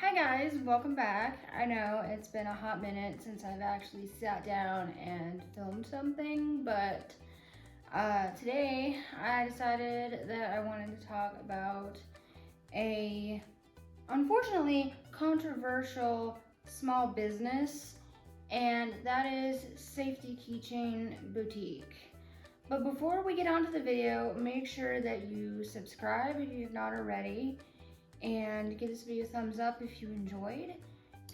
Hi guys, welcome back. I know it's been a hot minute since I've actually sat down and filmed something, but today I decided that I wanted to talk about a unfortunately controversial small business, and that is Safety Keychain Boutique. But before we get on to the video, make sure that you subscribe if you have not already, and give this video a thumbs up if you enjoyed,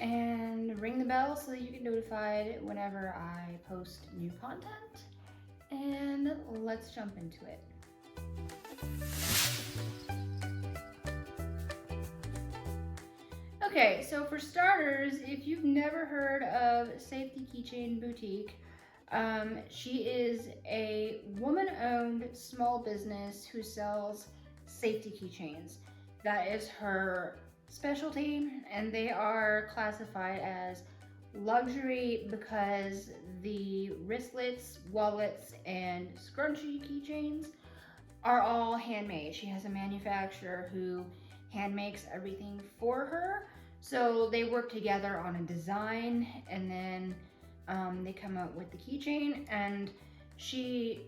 and ring the bell so that you get notified whenever I post new content. And let's jump into it. Okay, so for starters, if you've never heard of Safety Keychain Boutique, she is a woman-owned small business who sells safety keychains. That is her specialty, and they are classified as luxury because the wristlets, wallets, and scrunchie keychains are all handmade. She has a manufacturer who hand makes everything for her. So they work together on a design, and then they come up with the keychain, and she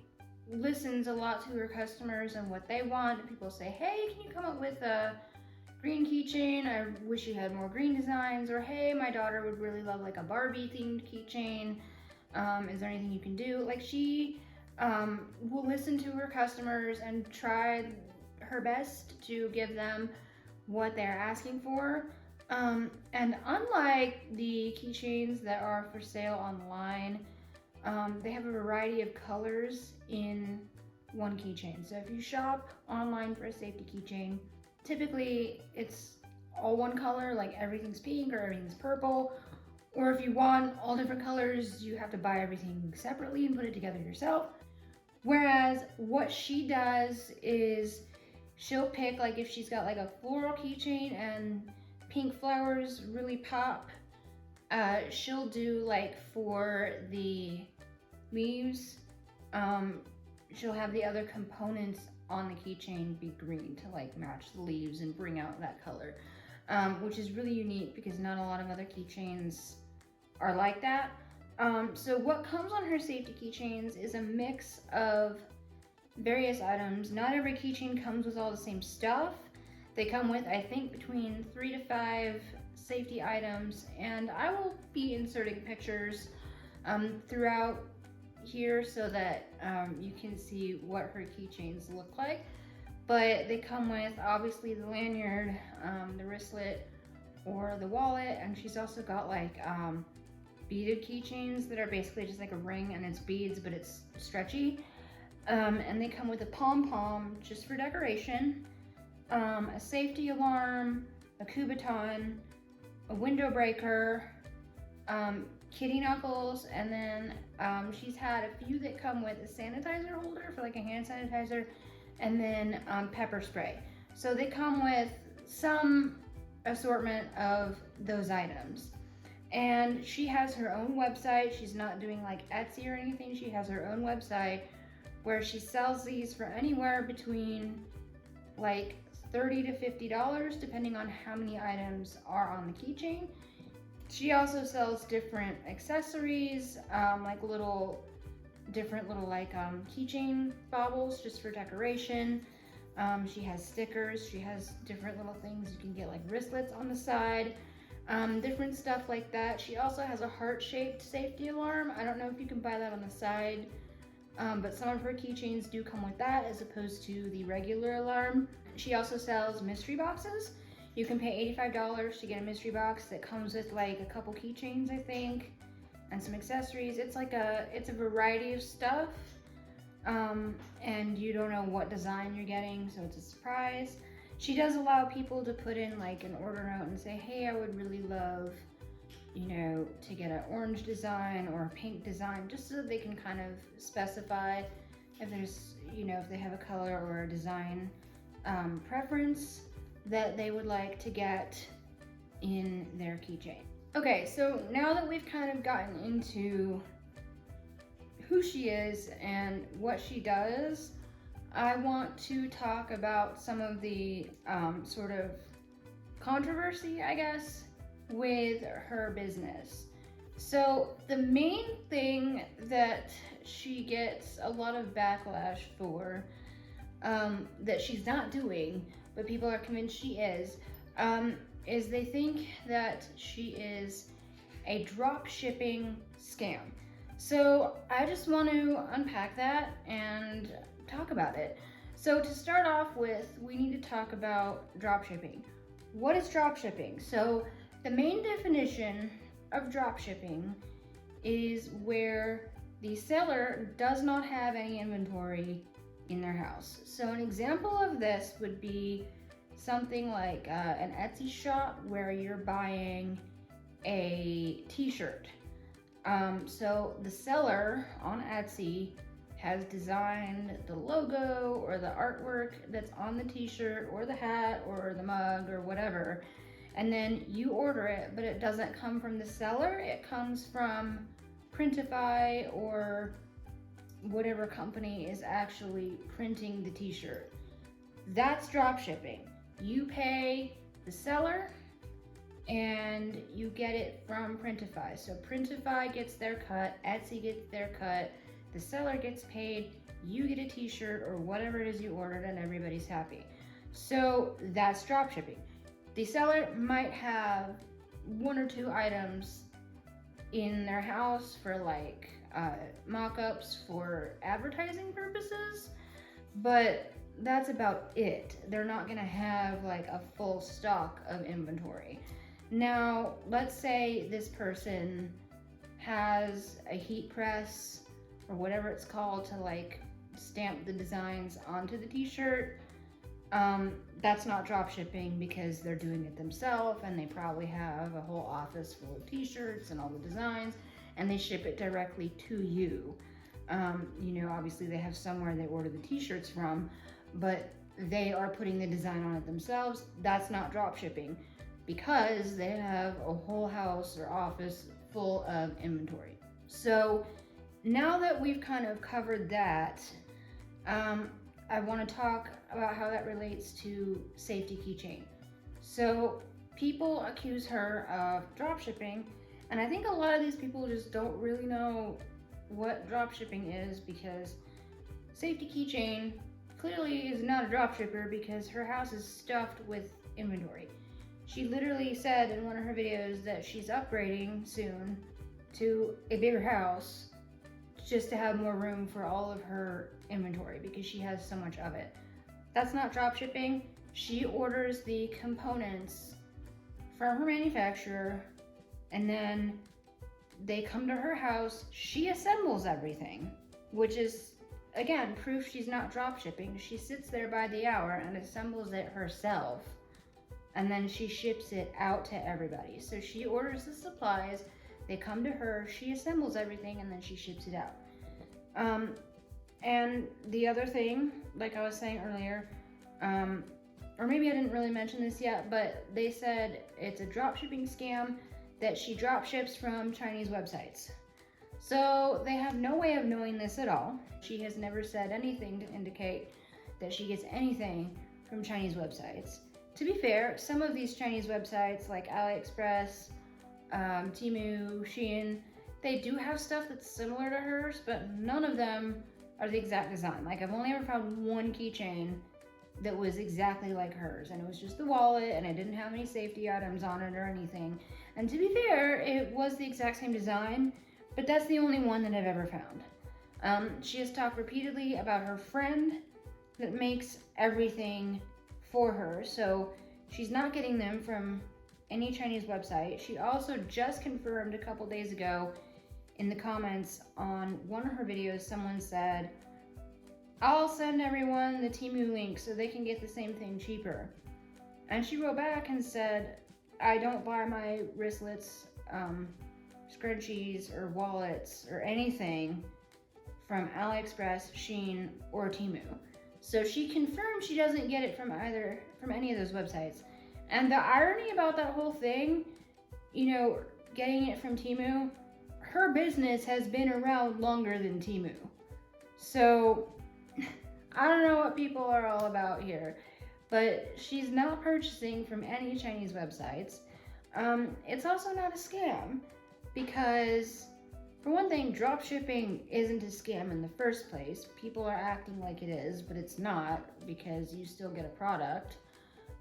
listens a lot to her customers and what they want. People say, hey, can you come up with a green keychain? I wish you had more green designs. Or hey, my daughter would really love like a Barbie themed keychain. Is there anything you can do? Like, she will listen to her customers and try her best to give them what they're asking for. And unlike the keychains that are for sale online, they have a variety of colors in one keychain. So if you shop online for a safety keychain, typically it's all one color, like everything's pink or everything's purple. Or if you want all different colors, you have to buy everything separately and put it together yourself. Whereas what she does is she'll pick, like if she's got like a floral keychain and pink flowers really pop, she'll do like for the leaves, she'll have the other components on the keychain be green to like match the leaves and bring out that color, which is really unique because not a lot of other keychains are like that. So what comes on her safety keychains is a mix of various items. Not every keychain comes with all the same stuff. They come with, I think, between 3 to 5 safety items, and I will be inserting pictures throughout here so that you can see what her keychains look like. But they come with obviously the lanyard, the wristlet, or the wallet, and she's also got like beaded keychains that are basically just like a ring and it's beads, but it's stretchy. And they come with a pom-pom just for decoration, a safety alarm, a Kubaton, a window breaker, kitty knuckles, and then she's had a few that come with a sanitizer holder for like a hand sanitizer, and then pepper spray. So they come with some assortment of those items. And she has her own website. She's not doing like Etsy or anything. She has her own website where she sells these for anywhere between like $30 to $50 depending on how many items are on the keychain. She also sells different accessories, like different little keychain baubles just for decoration. She has stickers. She has different little things. You can get like wristlets on the side, different stuff like that. She also has a heart-shaped safety alarm. I don't know if you can buy that on the side, but some of her keychains do come with that as opposed to the regular alarm. She also sells mystery boxes. You can pay $85 to get a mystery box that comes with like a couple keychains, I think, and some accessories. It's a variety of stuff, and you don't know what design you're getting, so it's a surprise. She does allow people to put in like an order note and say, hey, I would really love, to get an orange design or a pink design, just so that they can kind of specify if there's, if they have a color or a design preference that they would like to get in their keychain. Okay, so now that we've kind of gotten into who she is and what she does, I want to talk about some of the sort of controversy, I guess, with her business. So the main thing that she gets a lot of backlash for, that she's not doing, but people are convinced she is they think that she is a drop shipping scam. So I just want to unpack that and talk about it. So to start off with, we need to talk about drop shipping. What is drop shipping? So the main definition of drop shipping is where the seller does not have any inventory in their house. So an example of this would be something like an Etsy shop where you're buying a t-shirt. So the seller on Etsy has designed the logo or the artwork that's on the t-shirt or the hat or the mug or whatever, and then you order it, but it doesn't come from the seller. It comes from Printify or whatever company is actually printing the t-shirt. That's drop shipping. You pay the seller and you get it from Printify. So Printify gets their cut, Etsy gets their cut, the seller gets paid, you get a t-shirt or whatever it is you ordered, and everybody's happy. So that's drop shipping. The seller might have one or two items in their house for like mock-ups for advertising purposes, but that's about it. They're not gonna have like a full stock of inventory. Now, let's say this person has a heat press or whatever it's called to like stamp the designs onto the t-shirt. That's not drop shipping because they're doing it themselves, and they probably have a whole office full of t-shirts and all the designs, and they ship it directly to you. Obviously they have somewhere they order the t-shirts from, but they are putting the design on it themselves. That's not drop shipping because they have a whole house or office full of inventory. So now that we've kind of covered that, I want to talk about how that relates to Safety Keychain. So people accuse her of drop shipping, and I think a lot of these people just don't really know what drop shipping is, because Safety Keychain clearly is not a drop shipper because her house is stuffed with inventory. She literally said in one of her videos that she's upgrading soon to a bigger house just to have more room for all of her inventory because she has so much of it. That's not drop shipping. She orders the components from her manufacturer, and then they come to her house. She assembles everything, which is, again, proof she's not drop shipping. She sits there by the hour and assembles it herself, and then she ships it out to everybody. So she orders the supplies, they come to her, she assembles everything, and then she ships it out. And the other thing, like I was saying earlier, or maybe I didn't really mention this yet, but they said it's a drop shipping scam that she drop ships from Chinese websites. So they have no way of knowing this at all. She has never said anything to indicate that she gets anything from Chinese websites. To be fair, some of these Chinese websites like AliExpress, Temu, Shein, they do have stuff that's similar to hers, but none of them are the exact design. Like, I've only ever found one keychain that was exactly like hers, and it was just the wallet, and it didn't have any safety items on it or anything. And to be fair, it was the exact same design, but that's the only one that I've ever found. She has talked repeatedly about her friend that makes everything for her, so she's not getting them from any Chinese website. She also just confirmed a couple days ago in the comments on one of her videos, someone said, "I'll send everyone the Temu link so they can get the same thing cheaper." And she wrote back and said, "I don't buy my wristlets, scrunchies, or wallets, or anything from AliExpress, Shein, or Temu." So she confirmed she doesn't get it from any of those websites. And the irony about that whole thing, getting it from Temu, her business has been around longer than Temu. So I don't know what people are all about here. but she's not purchasing from any Chinese websites. It's also not a scam because, for one thing, drop shipping isn't a scam in the first place. People are acting like it is, but it's not, because you still get a product,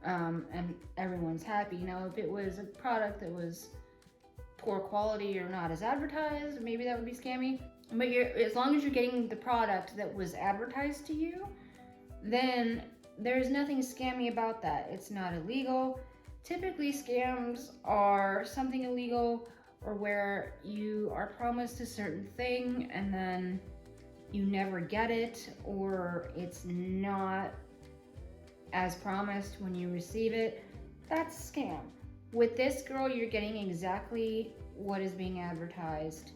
and everyone's happy. Now, if it was a product that was poor quality or not as advertised, maybe that would be scammy. But as long as you're getting the product that was advertised to you, then there's nothing scammy about that. It's not illegal. Typically, scams are something illegal, or where you are promised a certain thing and then you never get it, or it's not as promised when you receive it. That's a scam. With this girl, you're getting exactly what is being advertised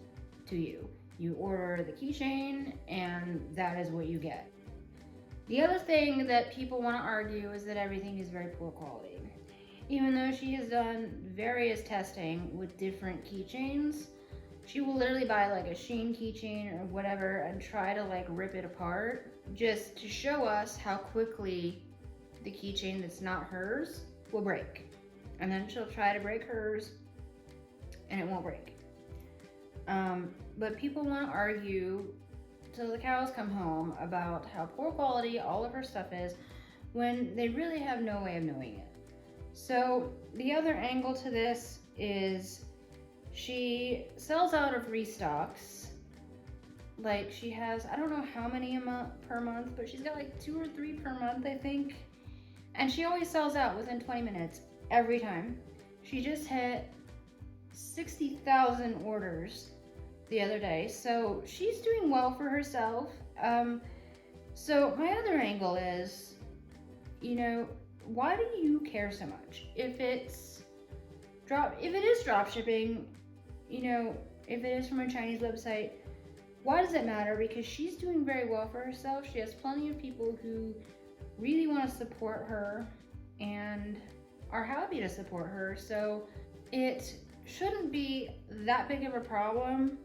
to you. You order the keychain and that is what you get. The other thing that people want to argue is that everything is very poor quality. Even though she has done various testing with different keychains, she will literally buy like a Shein keychain or whatever and try to like rip it apart just to show us how quickly the keychain that's not hers will break. And then she'll try to break hers and it won't break. But people want to argue till the cows come home about how poor quality all of her stuff is when they really have no way of knowing it. So the other angle to this is she sells out of restocks. Like, she has, I don't know how many per month, but she's got like 2 or 3 per month, I think. And she always sells out within 20 minutes every time. She just hit 60,000 orders the other day, so she's doing well for herself. So my other angle is, why do you care so much? If it is drop shipping, if it is from a Chinese website, why does it matter? Because she's doing very well for herself. She has plenty of people who really want to support her and are happy to support her. So it shouldn't be that big of a problem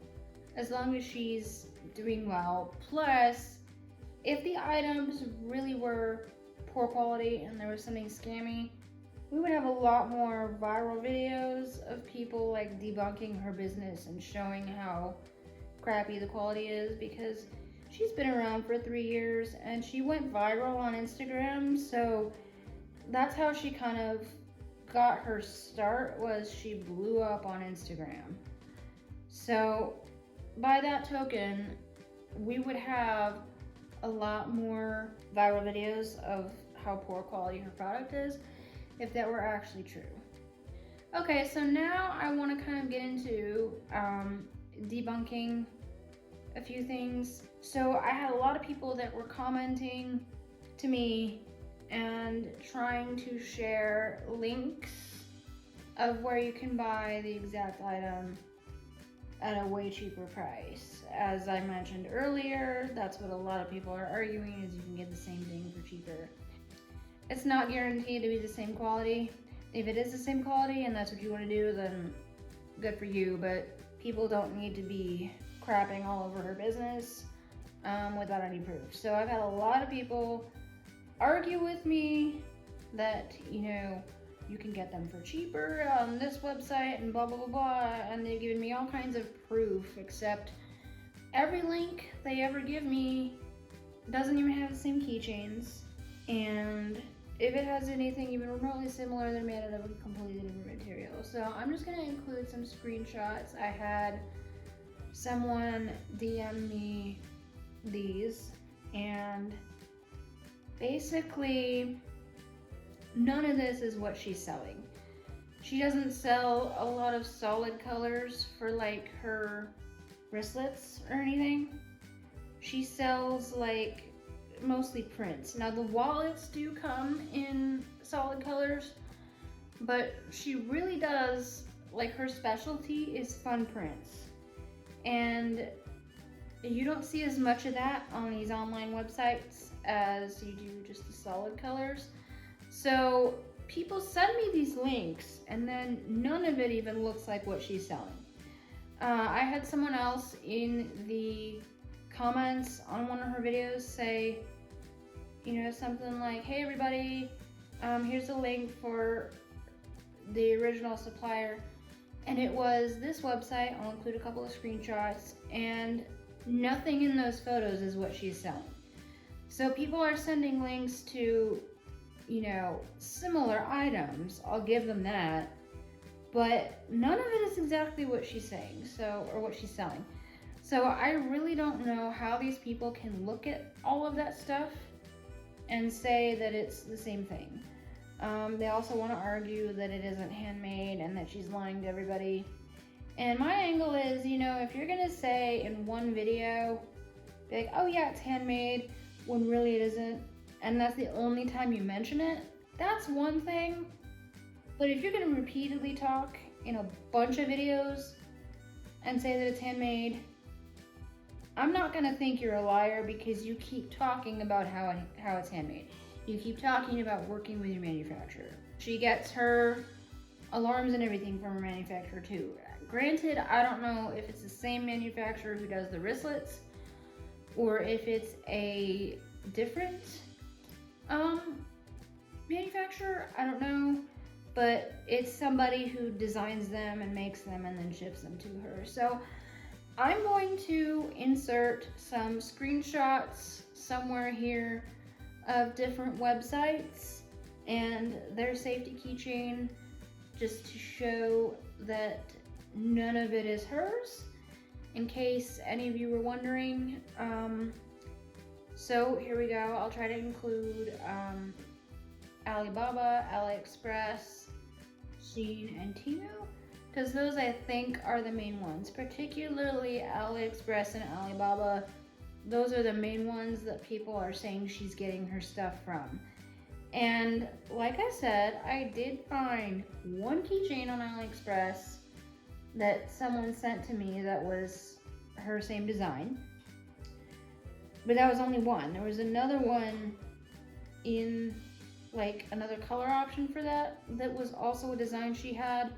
as long as she's doing well. Plus, if the items really were poor quality and there was something scammy, we would have a lot more viral videos of people like debunking her business and showing how crappy the quality is, because she's been around for 3 years and she went viral on Instagram. So that's how she kind of got her start, was she blew up on Instagram. So by that token, we would have a lot more viral videos of how poor quality her product is if that were actually true. Okay, so now I want to kind of get into debunking a few things. So I had a lot of people that were commenting to me and trying to share links of where you can buy the exact item at a way cheaper price. As I mentioned earlier, that's what a lot of people are arguing, is you can get the same thing for cheaper. It's not guaranteed to be the same quality. If it is the same quality and that's what you want to do, then good for you, but people don't need to be crapping all over her business without any proof. So I've had a lot of people argue with me that, you can get them for cheaper on this website and blah, blah, blah, blah. And they've given me all kinds of proof, except every link they ever give me doesn't even have the same keychains. And if it has anything even remotely similar, they're made out of a completely different material. So I'm just going to include some screenshots. I had someone DM me these, and basically none of this is what she's selling. She doesn't sell a lot of solid colors for like her wristlets or anything. She sells like mostly prints. Now the wallets do come in solid colors, but she really does, like, her specialty is fun prints. And you don't see as much of that on these online websites as you do just the solid colors. So people send me these links and then none of it even looks like what she's selling. I had someone else in the comments on one of her videos say, something like, hey everybody, Here's a link for the original supplier, and it was this website. I'll include a couple of screenshots, and nothing in those photos is what she's selling. So people are sending links to, you know, similar items. I'll give them that, but none of it is exactly what she's saying, or what she's selling. So I really don't know how these people can look at all of that stuff and say that it's the same thing. They also want to argue that it isn't handmade and that she's lying to everybody. And my angle is, you know, if you're gonna say in one video, be like, oh yeah, it's handmade, when really it isn't, and that's the only time you mention it, that's one thing. But if you're gonna repeatedly talk in a bunch of videos and say that it's handmade, I'm not gonna think you're a liar because you keep talking about how it's handmade. You keep talking about working with your manufacturer. She gets her alarms and everything from her manufacturer too. Granted, I don't know if it's the same manufacturer who does the wristlets or if it's a different manufacturer. I don't know, but it's somebody who designs them and makes them and then ships them to her. So I'm going to insert some screenshots somewhere here of different websites and their safety keychain, just to show that none of it is hers, in case any of you were wondering. So here we go. I'll try to include Alibaba, AliExpress, Shein, and Temu, because those I think are the main ones, particularly AliExpress and Alibaba. Those are the main ones that people are saying she's getting her stuff from. And like I said, I did find one keychain on AliExpress that someone sent to me that was her same design, but that was only one. There was another one in like another color option for that was also a design she had,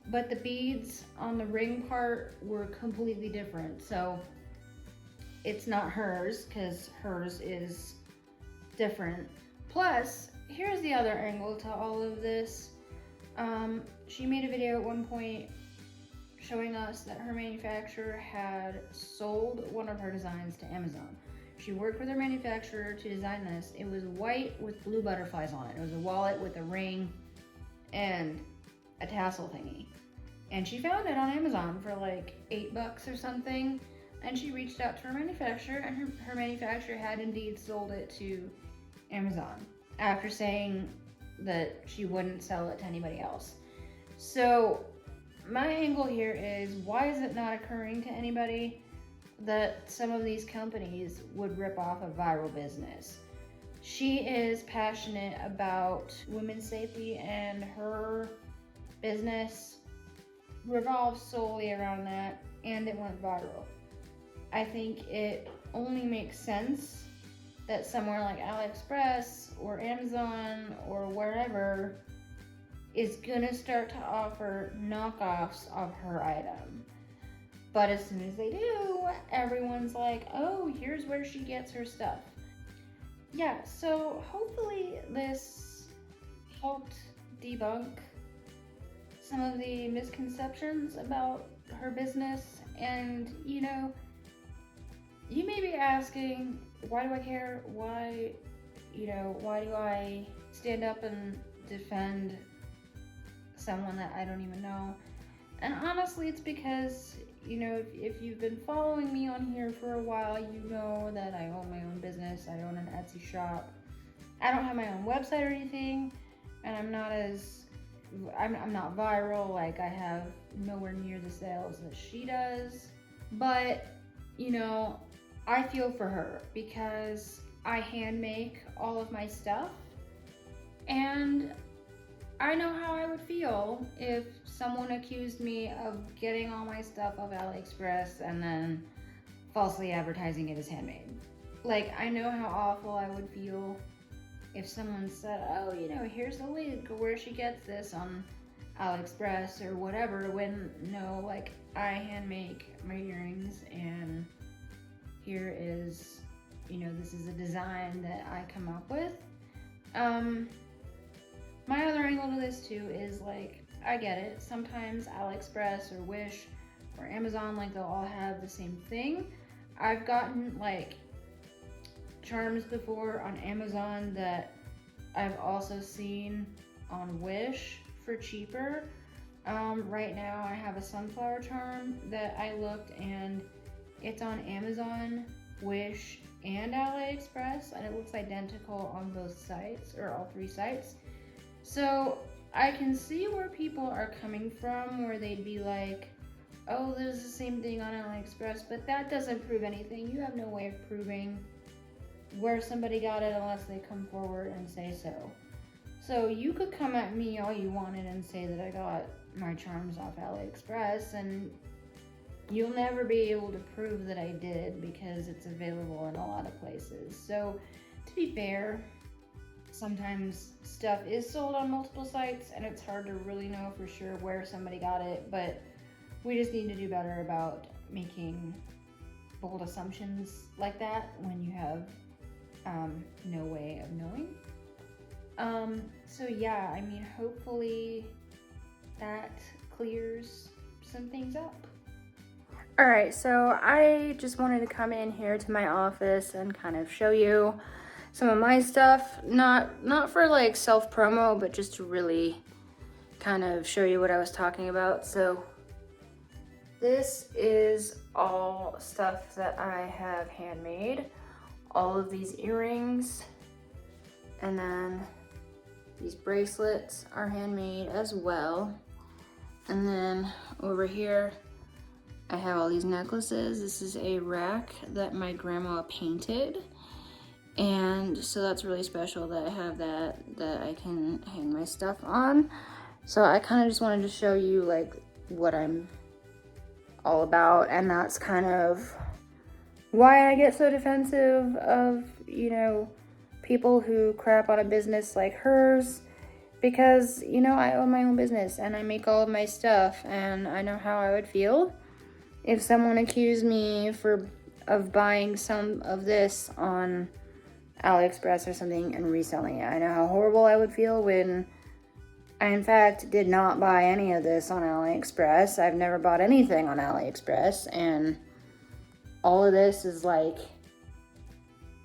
but the beads on the ring part were completely different. So it's not hers, because hers is different. Plus, here's the other angle to all of this. She made a video at one point showing us that her manufacturer had sold one of her designs to Amazon. She worked with her manufacturer to design this. It was white with blue butterflies on it. It was a wallet with a ring and a tassel thingy. And she found it on Amazon for like $8 or something. And she reached out to her manufacturer, and her manufacturer had indeed sold it to Amazon after saying that she wouldn't sell it to anybody else. So my angle here is, why is it not occurring to anybody that some of these companies would rip off a viral business? She is passionate about women's safety, and her business revolves solely around that, and it went viral. I think it only makes sense that somewhere like AliExpress or Amazon or wherever is gonna start to offer knockoffs of her item. But as soon as they do, everyone's like, oh, here's where she gets her stuff. Yeah, so hopefully this helped debunk some of the misconceptions about her business. And, you know, you may be asking, why do I care? Why do I stand up and defend someone that I don't even know? And honestly, it's because, you know, if you've been following me on here for a while, you know that I own my own business. I own an Etsy shop. I don't have my own website or anything, and I'm not viral. Like, I have nowhere near the sales that she does. But, you know, I feel for her because I hand make all of my stuff, and I know how I would feel if someone accused me of getting all my stuff off AliExpress and then falsely advertising it as handmade. Like, I know how awful I would feel if someone said, oh, you know, here's the link where she gets this on AliExpress or whatever, when no, like, I hand make my earrings, and here is, you know, this is a design that I come up with. my other angle to this too is like, I get it. Sometimes AliExpress or Wish or Amazon, like they'll all have the same thing. I've gotten like charms before on Amazon that I've also seen on Wish for cheaper. Right now I have a sunflower charm that I looked, and it's on Amazon, Wish, and AliExpress, and it looks identical on both sites, or all three sites. So I can see where people are coming from, where they'd be like, oh, there's the same thing on AliExpress, but that doesn't prove anything. You have no way of proving where somebody got it unless they come forward and say so. So you could come at me all you wanted and say that I got my charms off AliExpress, and you'll never be able to prove that I did because it's available in a lot of places. So to be fair, sometimes stuff is sold on multiple sites and it's hard to really know for sure where somebody got it, but we just need to do better about making bold assumptions like that when you have no way of knowing. So yeah, I mean, hopefully that clears some things up. All right, so I just wanted to come in here to my office and kind of show you some of my stuff, not for like self-promo, but just to really kind of show you what I was talking about. So this is all stuff that I have handmade. All of these earrings, and then these bracelets are handmade as well. And then over here, I have all these necklaces. This is a rack that my grandma painted. And so that's really special that I have that I can hang my stuff on. So I kind of just wanted to show you like what I'm all about, and that's kind of why I get so defensive of, you know, people who crap on a business like hers, because, you know, I own my own business and I make all of my stuff, and I know how I would feel if someone accused me of buying some of this on AliExpress or something and reselling it. I know how horrible I would feel when I, in fact, did not buy any of this on AliExpress. I've never bought anything on AliExpress, and all of this is like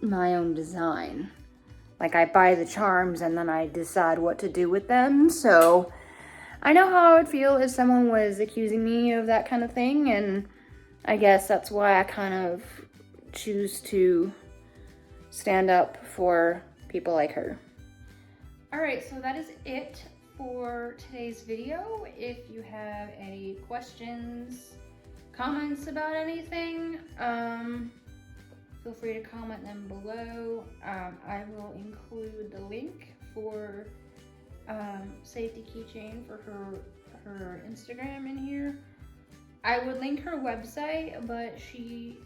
my own design. Like, I buy the charms and then I decide what to do with them. So I know how I would feel if someone was accusing me of that kind of thing, and I guess that's why I kind of choose to stand up for people like her. All right, so that is it for today's video. If you have any questions, comments about anything, feel free to comment them below. I will include the link for Safety Keychain for her Instagram in here. I would link her website, but she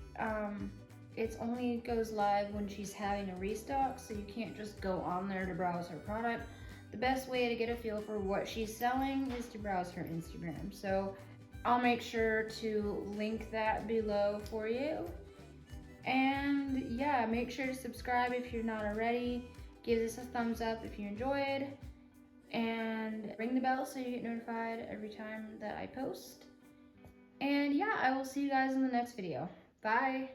it only goes live when she's having a restock, so you can't just go on there to browse her product. The best way to get a feel for what she's selling is to browse her Instagram. So I'll make sure to link that below for you. And yeah, make sure to subscribe if you're not already. Give this a thumbs up if you enjoyed. And ring the bell so you get notified every time that I post. And yeah, I will see you guys in the next video. Bye.